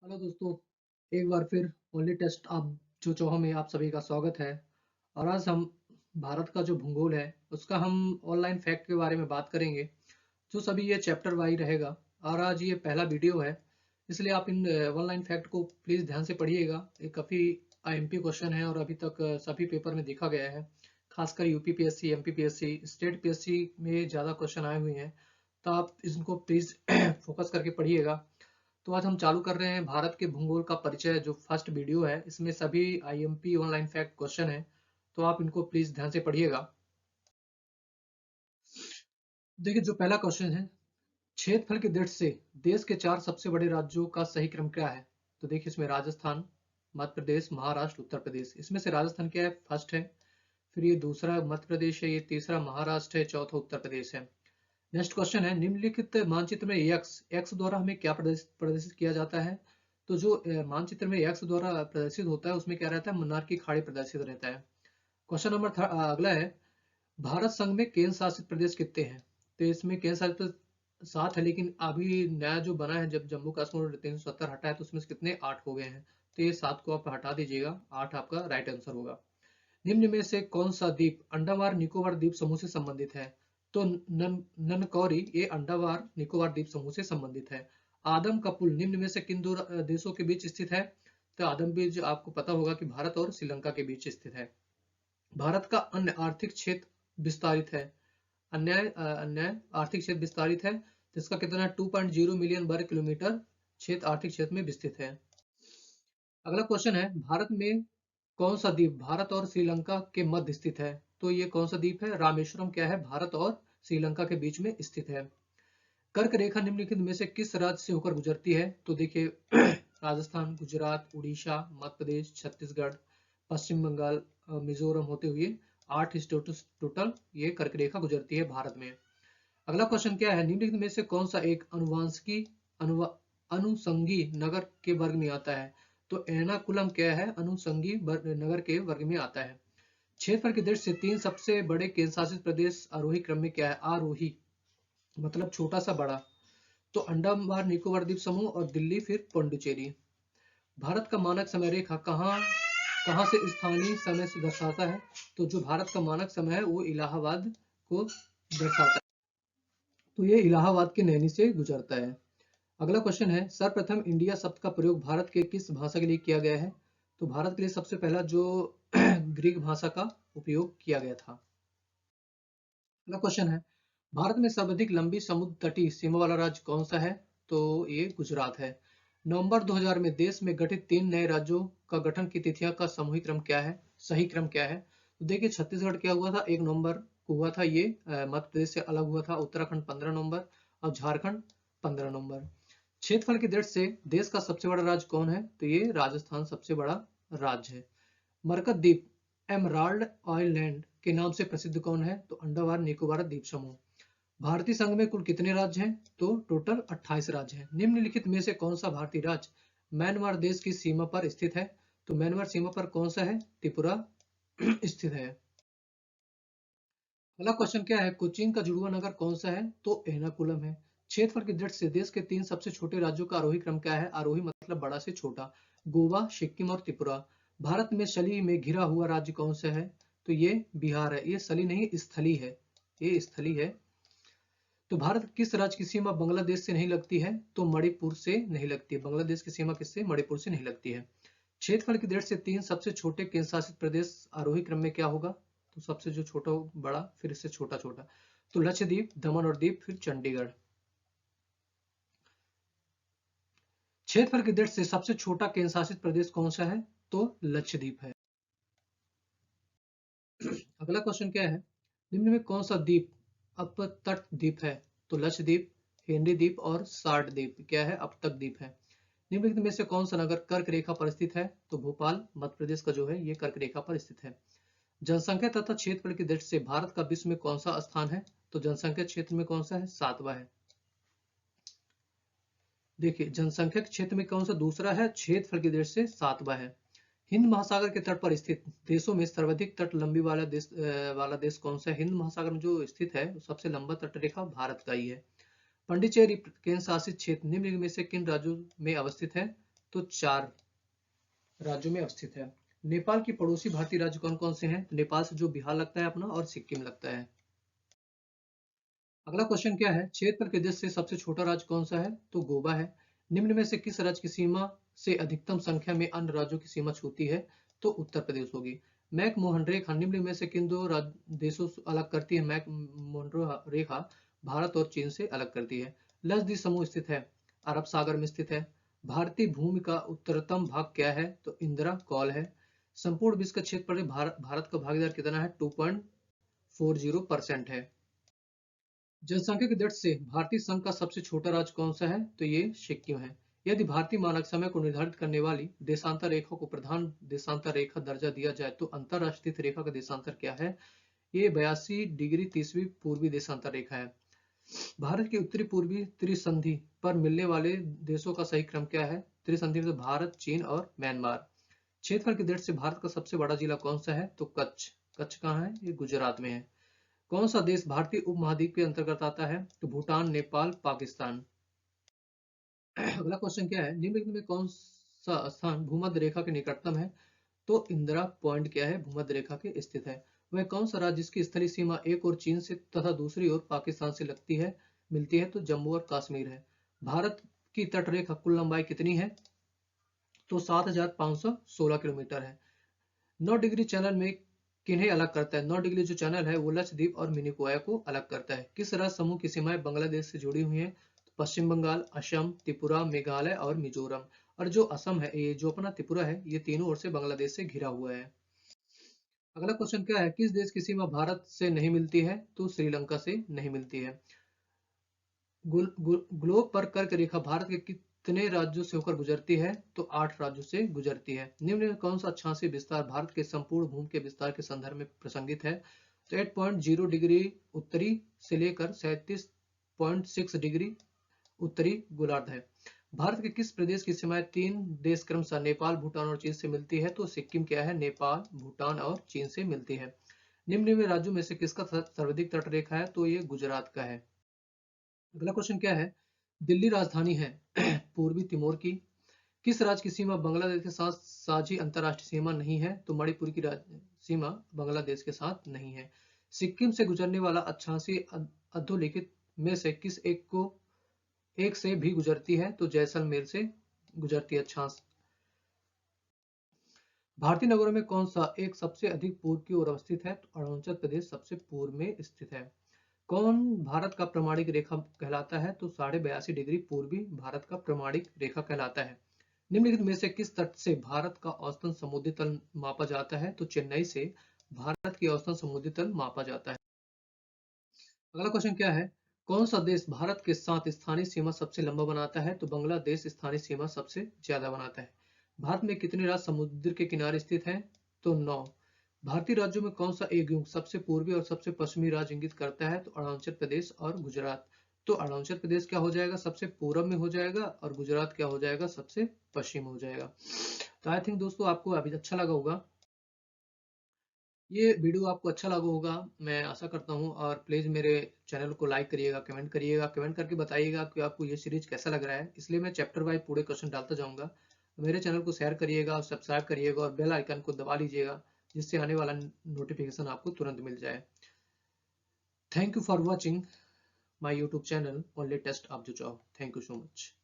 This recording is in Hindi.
हेलो दोस्तों, एक बार फिर ओनली टेस्ट आप जो चौहों में आप सभी का स्वागत है। और आज हम भारत का जो भूगोल है उसका हम ऑनलाइन फैक्ट के बारे में बात करेंगे, जो सभी ये चैप्टर वाइज रहेगा। और आज ये पहला वीडियो है, इसलिए आप इन ऑनलाइन फैक्ट को प्लीज़ ध्यान से पढ़िएगा। ये काफ़ी आईएमपी क्वेश्चन है और अभी तक सभी पेपर में देखा गया है। खासकर यूपीपीएससी, एमपीपीएससी, स्टेट पीएससी में ज़्यादा क्वेश्चन आए हुए हैं, तो आप इनको प्लीज़ फोकस करके पढ़िएगा। तो आज हम चालू कर रहे हैं भारत के भूगोल का परिचय, जो फर्स्ट वीडियो है। इसमें सभी आईएमपी ऑनलाइन फैक्ट क्वेश्चन है, तो आप इनको प्लीज ध्यान से पढ़िएगा। देखिए, जो पहला क्वेश्चन है, क्षेत्रफल की दृष्टि से देश के 4 सबसे बड़े राज्यों का सही क्रम क्या है। तो देखिए, इसमें राजस्थान, मध्य प्रदेश, महाराष्ट्र, उत्तर प्रदेश। इसमें से राजस्थान क्या है, फर्स्ट है। फिर ये दूसरा मध्य प्रदेश है, ये तीसरा महाराष्ट्र है, चौथा उत्तर प्रदेश है। नेक्स्ट क्वेश्चन है, निम्नलिखित मानचित्र में एक्स एक्स द्वारा हमें क्या प्रदर्शित प्रदर्शित किया जाता है। तो जो मानचित्र में एक्स द्वारा प्रदर्शित होता है उसमें क्या रहता है, मन्नार की खाड़ी प्रदर्शित रहता है। क्वेश्चन नंबर अगला है, भारत संघ में केंद्र शासित प्रदेश कितने हैं। तो इसमें केंद्र शासित प्रदेश 7 है, लेकिन अभी नया जो बना है, जब जम्मू कश्मीर 370 हटा है तो उसमें से कितने 8 हो गए हैं। तो ये 7 को आप हटा दीजिएगा, 8 आपका राइट आंसर होगा। निम्न में से कौन सा द्वीप अंडमान निकोबार द्वीप समूह से संबंधित है। तो ननकौरी ये अंडमान निकोबार द्वीप समूह से संबंधित है। आदम का पुल निम्न में से किन दो देशों के बीच स्थित है। तो आदम बीज आपको पता होगा कि भारत और श्रीलंका के बीच स्थित है। भारत का अन्य आर्थिक क्षेत्र विस्तारित है। अन्य आर्थिक क्षेत्र विस्तारित है, जिसका कितना 2.0 मिलियन वर्ग किलोमीटर क्षेत्र आर्थिक क्षेत्र में विस्तृत है। अगला क्वेश्चन है, भारत में कौन सा द्वीप भारत और श्रीलंका के मध्य स्थित है। तो ये कौन सा द्वीप है, रामेश्वरम क्या है, भारत और श्रीलंका के बीच में स्थित है। कर्क रेखा निम्नलिखित में से किस राज्य से होकर गुजरती है। तो देखिए राजस्थान, गुजरात, उड़ीसा, मध्य प्रदेश, छत्तीसगढ़, पश्चिम बंगाल, मिजोरम होते हुए 8 स्टेट्स टोटल ये कर्क रेखा गुजरती है भारत में। अगला क्वेश्चन क्या है, निम्नलिखित में से कौन सा एक अनुवांशिकी अनुसंगी नगर के वर्ग में आता है। तो एर्नाकुलम क्या है, अनुसंगी नगर के वर्ग में आता है। क्षेत्रफल की दृष्टि से 3 सबसे बड़े केंद्र शासित प्रदेश आरोही क्रम में क्या है, आरोही मतलब छोटा सा बड़ा। तो अंडमान निकोबार द्वीप समूह और दिल्ली, फिर पौंडुचेरी। भारत का मानक समय रेखा कहाँ कहाँ से स्थानीय समय से दर्शाता है। तो जो भारत का मानक समय है वो इलाहाबाद को दर्शाता है, तो ये इलाहाबाद के नैनी से गुजरता है। अगला क्वेश्चन है, सर्वप्रथम इंडिया शब्द का प्रयोग भारत के किस भाषा के लिए किया गया है। तो भारत के लिए सबसे पहला जो ग्रीक भाषा का उपयोग किया गया था। अगला क्वेश्चन है, भारत में सर्वाधिक लंबी समुद्र तटीय सीमा वाला राज्य कौन सा है। तो ये गुजरात है। नवंबर 2000 में देश में गठित 3 नए राज्यों का गठन की तिथियां का सामूहिक क्रम क्या है, सही क्रम क्या है। तो देखिए, छत्तीसगढ़ क्या हुआ था, 1 नवंबर को हुआ था, ये मध्य प्रदेश से अलग हुआ था। उत्तराखंड 15 नवंबर और झारखंड 15 नवंबर। क्षेत्रफल की दृष्टि से देश का सबसे बड़ा राज्य कौन है। तो ये राजस्थान सबसे बड़ा राज्य है। मरकत द्वीप एमराल्ड आइलैंड के नाम से प्रसिद्ध कौन है। तो अंडमान निकोबार द्वीप समूह। भारतीय संघ में कुल कितने राज्य हैं। तो टोटल 28 राज्य हैं। निम्नलिखित में से कौन सा भारतीय राज्य म्यांमार देश की सीमा पर स्थित है। तो म्यांमार सीमा पर कौन सा है, त्रिपुरा स्थित है। अगला क्वेश्चन क्या है, कोचीन का जुड़वा नगर कौन सा है। तो एर्नाकुलम है। क्षेत्रफल की दृष्टि से देश के 3 सबसे छोटे राज्यों का आरोही क्रम क्या है, आरोही मतलब बड़ा से छोटा। गोवा, सिक्किम और त्रिपुरा। भारत में सली में घिरा हुआ राज्य कौन सा है। तो ये बिहार है। ये सली नहीं, स्थली है, ये स्थली है। तो भारत किस राज्य की सीमा बांग्लादेश से नहीं लगती है। तो मणिपुर से नहीं लगती है। बांग्लादेश की सीमा किससे, मणिपुर से नहीं लगती है। क्षेत्रफल की दृष्टि से 3 सबसे छोटे केंद्र शासित प्रदेश आरोही क्रम में क्या होगा। तो सबसे जो छोटा बड़ा, फिर इससे छोटा छोटा। तो लक्षद्वीप, दमन और दीप, फिर चंडीगढ़। क्षेत्रफल की दृष्टि से सबसे छोटा केंद्र शासित प्रदेश कौन सा है। तो लक्षद्वीप है। अगला क्वेश्चन क्या है, निम्न में कौन सा द्वीप अपतट द्वीप है। तो लक्षद्वीप, हेनरी द्वीप और सार्ड द्वीप क्या है, अपतट द्वीप है। निम्नलिखित में से कौन सा नगर कर्क रेखा पर स्थित है। तो भोपाल मध्य प्रदेश का जो है ये कर्क रेखा पर स्थित है। जनसंख्या तथा क्षेत्रफल की दृष्टि से भारत का विश्व में कौन सा स्थान है। तो जनसंख्या क्षेत्र में कौन सा है, 7वां है। देखिए, जनसंख्या के क्षेत्र में कौन सा दूसरा है, क्षेत्रफल की दृष्टि से 7वां है। हिंद महासागर के तट पर स्थित देशों में सर्वाधिक तट लंबी वाला देश कौन सा है। हिंद महासागर में जो स्थित है सबसे लंबा तट रेखा भारत का ही है। पंडिचेरी केंद्र शासित क्षेत्र निम्नलिखित में से किन राज्यों में अवस्थित है। तो 4 राज्यों में अवस्थित है। नेपाल की पड़ोसी भारतीय राज्य कौन कौन से हैं? तो नेपाल से जो बिहार लगता है अपना और सिक्किम लगता है। अगला क्वेश्चन क्या है? क्षेत्रफल के दृष्टि से सबसे छोटा राज्य कौन सा है? तो गोवा है। निम्न में से किस राज्य की सीमा से अधिकतम संख्या में अन्य राज्यों की सीमा छूती है? तो उत्तर प्रदेश होगी। मैकमोहन रेखा निम्न में से किन दो देशों से अलग करती है? मैकमोहन रेखा भारत और चीन से अलग करती है। लक्षद्वीप समूह स्थित है, अरब सागर में स्थित है। भारतीय भूमि का उत्तरतम भाग क्या है? तो इंदिरा कौल है। संपूर्ण विश्व का क्षेत्रफल भारत का भागीदार कितना है? 2.40% है। जनसंख्या की दृष्टि से भारतीय संघ का सबसे छोटा राज्य कौन सा है? तो ये सिक्किम है। यदि भारतीय मानक समय को निर्धारित करने वाली देशांतर रेखा को प्रधान देशांतर रेखा दर्जा दिया जाए तो अंतरराष्ट्रीय रेखा का देशांतर क्या है? ये 82 डिग्री 30वीं पूर्वी देशांतर रेखा है। भारत की उत्तरी पूर्वी त्रिसंधि पर मिलने वाले देशों का सही क्रम क्या है? त्रिसंधि में तो भारत, चीन और म्यांमार। क्षेत्रफल की दृष्टि से भारत का सबसे बड़ा जिला कौन सा है? तो कच्छ। कच्छ कहाँ है? ये गुजरात में है। कौन सा देश भारतीय उपमहाद्वीप के अंतर्गत आता है? तो भूटान, नेपाल, पाकिस्तान। अगला क्वेश्चन क्या है? निम्नलिखित में कौन सा स्थान भूमध्य रेखा के निकटतम है? तो इंदिरा पॉइंट क्या है? भूमध्य रेखा के स्थित है। वह कौन सा राज्य जिसकी स्थलीय सीमा एक ओर चीन से तथा दूसरी ओर पाकिस्तान से लगती है मिलती है? तो जम्मू और कश्मीर है। भारत की तटरेखा कुल लंबाई कितनी है? तो 7516 किलोमीटर है। 9 डिग्री चैनल में किन्हें अलग करता है? 9 डिग्री जो चैनल है वो लक्षद्वीप और मिनिकॉय को अलग करता है। किस राज्य समूह की सीमाएं बांग्लादेश से जुड़ी हुई हैं? तो पश्चिम बंगाल, असम, त्रिपुरा, मेघालय और मिजोरम। और जो असम है, ये जो अपना त्रिपुरा है, ये तीनों ओर से बांग्लादेश से घिरा हुआ है। अगला क्वेश्चन क्या है? किस देश की सीमा भारत से नहीं मिलती है? तो श्रीलंका से नहीं मिलती है। ग्लोब पर कर्क रेखा भारत के कितने राज्यों से होकर गुजरती है? तो 8 राज्यों से गुजरती है। निम्न में कौन सा अक्षांशीय विस्तार भारत के संपूर्ण भूमि के विस्तार के संदर्भ में प्रसंगित है? तो 8.0 डिग्री उत्तरी से लेकर 37.6 डिग्री उत्तरी गोलार्ध है। भारत के किस प्रदेश की सीमाएं 3 देश क्रमशः नेपाल, भूटान और चीन से मिलती है? तो सिक्किम क्या है? नेपाल, भूटान और चीन से मिलती है। निम्न में राज्यों में से किसका सर्वाधिक तट रेखा है? तो ये गुजरात का है। अगला क्वेश्चन क्या है? दिल्ली राजधानी है पूर्वी तिमोर की। किस राज्य की सीमा बांग्लादेश के साथ साझी अंतरराष्ट्रीय सीमा नहीं है? तो मणिपुर की सीमा बांग्लादेश के साथ नहीं है। सिक्किम से गुजरने वाला अक्षांशीय अधोलिखित में से किस एक से भी गुजरती है? तो जैसलमेर से गुजरती है अक्षांश। भारतीय नगरों में कौन सा एक सबसे अधिक पूर्व की ओर अवस्थित है? तो अरुणाचल प्रदेश सबसे पूर्व में स्थित है। कौन भारत का प्रमाणिक रेखा कहलाता है? तो 82.5 डिग्री पूर्वी भारत का प्रमाणिक रेखा कहलाता है। निम्नलिखित में से किस तट से भारत का औसतन समुद्री तल मापा जाता है? तो चेन्नई से भारत की औसतन समुद्री तल मापा जाता है। अगला क्वेश्चन क्या है? कौन सा देश भारत के साथ स्थानीय सीमा सबसे लंबा बनाता है? तो बांग्लादेश स्थानीय सीमा सबसे ज्यादा बनाता है। भारत में कितने राज्य समुद्र के किनारे स्थित हैं? तो 9। भारतीय राज्यों में कौन सा एक युग सबसे पूर्वी और सबसे पश्चिमी राज्य इंगित करता है? तो अरुणाचल प्रदेश और गुजरात। तो अरुणाचल प्रदेश क्या हो जाएगा? सबसे पूर्व में हो जाएगा और गुजरात क्या हो जाएगा? सबसे पश्चिम हो जाएगा। तो आई थिंक दोस्तों आपको अभी अच्छा लगा होगा। ये वीडियो आपको अच्छा लगा होगा, मैं आशा करता हूँ। और प्लीज़ मेरे चैनल को लाइक करिएगा, कमेंट करके बताइएगा कि आपको ये सीरीज कैसा लग रहा है। इसलिए मैं चैप्टर वाइज पूरे क्वेश्चन डालता जाऊँगा। मेरे चैनल को शेयर करिएगा और सब्सक्राइब करिएगा और बेल आइकन को दबा लीजिएगा, जिससे आने वाला नोटिफिकेशन आपको तुरंत मिल जाए। Thank you for watching my YouTube channel only test of the job. Thank you so much.